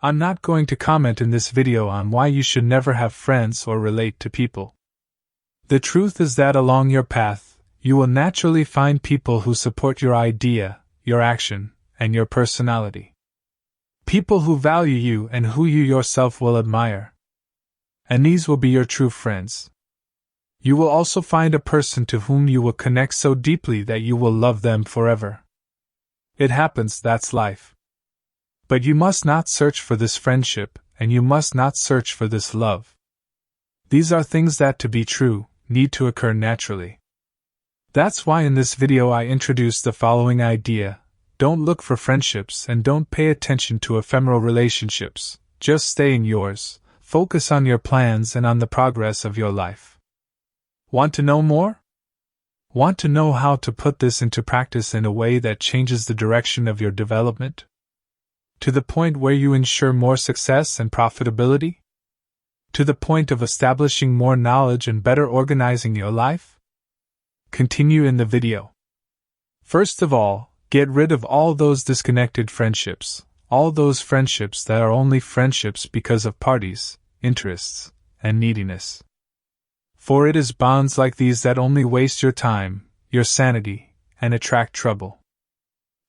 I'm not going to comment in this video on why you should never have friends or relate to people. The truth is that along your path, you will naturally find people who support your idea, your action, and your personality. People who value you and who you yourself will admire. And these will be your true friends. You will also find a person to whom you will connect so deeply that you will love them forever. It happens, that's life. But you must not search for this friendship, and you must not search for this love. These are things that, to be true, need to occur naturally. That's why in this video I introduced the following idea: don't look for friendships and don't pay attention to ephemeral relationships, just stay in yours, focus on your plans and on the progress of your life. Want to know more? Want to know how to put this into practice in a way that changes the direction of your development? To the point where you ensure more success and profitability? To the point of establishing more knowledge and better organizing your life? Continue in the video. First of all, get rid of all those disconnected friendships, all those friendships that are only friendships because of parties, interests, and neediness. For it is bonds like these that only waste your time, your sanity, and attract trouble.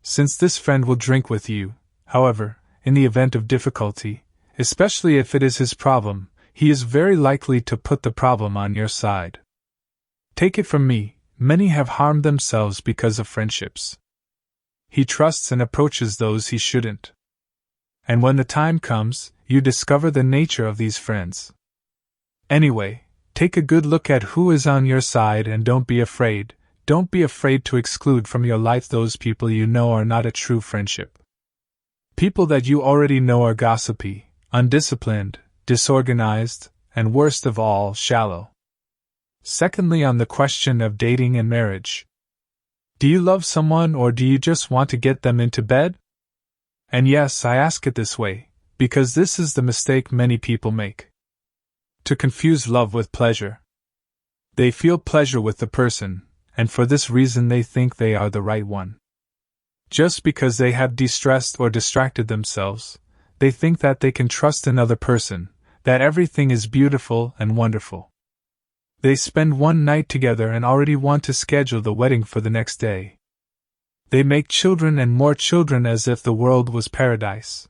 Since this friend will drink with you, however, in the event of difficulty, especially if it is his problem, he is very likely to put the problem on your side. Take it from me, many have harmed themselves because of friendships. He trusts and approaches those he shouldn't. And when the time comes, you discover the nature of these friends. Anyway, take a good look at who is on your side and don't be afraid to exclude from your life those people you know are not a true friendship. People that you already know are gossipy, undisciplined, disorganized, and worst of all, shallow. Secondly, on the question of dating and marriage. Do you love someone or do you just want to get them into bed? And yes, I ask it this way, because this is the mistake many people make. To confuse love with pleasure. They feel pleasure with the person, and for this reason they think they are the right one. Just because they have de-stressed or distracted themselves, they think that they can trust another person, that everything is beautiful and wonderful. They spend one night together and already want to schedule the wedding for the next day. They make children and more children as if the world was paradise.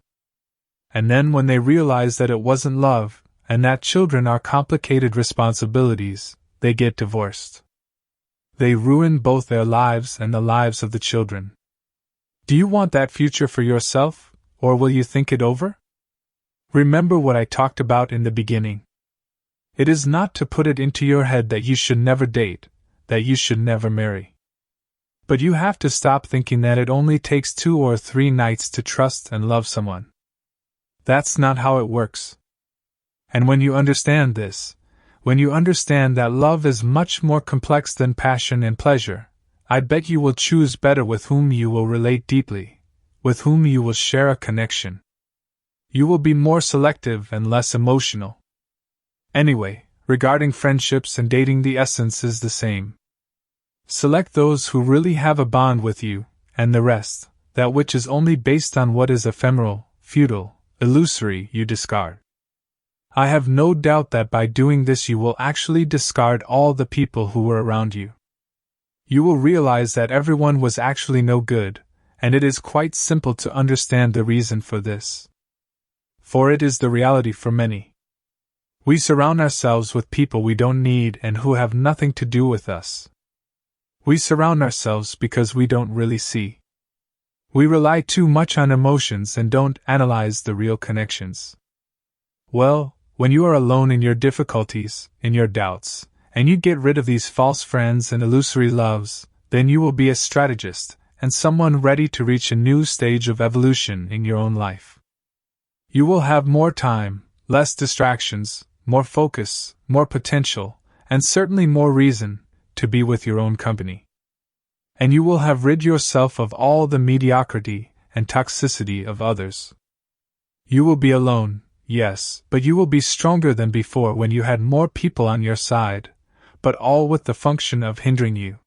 And then when they realize that it wasn't love, and that children are complicated responsibilities, they get divorced. They ruin both their lives and the lives of the children. Do you want that future for yourself, or will you think it over? Remember what I talked about in the beginning. It is not to put it into your head that you should never date, that you should never marry. But you have to stop thinking that it only takes 2 or 3 nights to trust and love someone. That's not how it works. And when you understand this, when you understand that love is much more complex than passion and pleasure, I bet you will choose better with whom you will relate deeply, with whom you will share a connection. You will be more selective and less emotional. Anyway, regarding friendships and dating, the essence is the same. Select those who really have a bond with you, and the rest, that which is only based on what is ephemeral, futile, illusory, you discard. I have no doubt that by doing this you will actually discard all the people who were around you. You will realize that everyone was actually no good, and it is quite simple to understand the reason for this. For it is the reality for many. We surround ourselves with people we don't need and who have nothing to do with us. We surround ourselves because we don't really see. We rely too much on emotions and don't analyze the real connections. Well, when you are alone in your difficulties, in your doubts, and you get rid of these false friends and illusory loves, then you will be a strategist and someone ready to reach a new stage of evolution in your own life. You will have more time, less distractions, more focus, more potential, and certainly more reason to be with your own company. And you will have rid yourself of all the mediocrity and toxicity of others. You will be alone, yes, but you will be stronger than before when you had more people on your side, but all with the function of hindering you.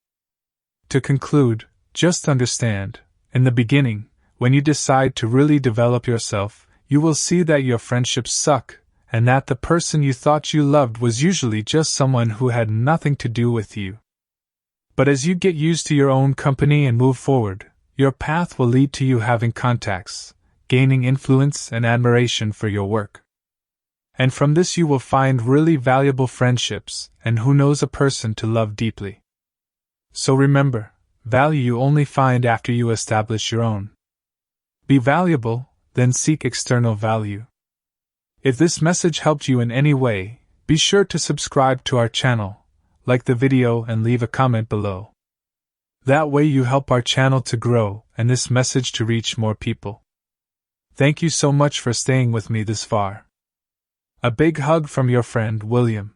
To conclude, just understand, in the beginning, when you decide to really develop yourself, you will see that your friendships suck, and that the person you thought you loved was usually just someone who had nothing to do with you. But as you get used to your own company and move forward, your path will lead to you having contacts, gaining influence and admiration for your work. And from this you will find really valuable friendships, and who knows, a person to love deeply. So remember, value you only find after you establish your own. Be valuable, then seek external value. If this message helped you in any way, be sure to subscribe to our channel, like the video and leave a comment below. That way you help our channel to grow and this message to reach more people. Thank you so much for staying with me this far. A big hug from your friend William.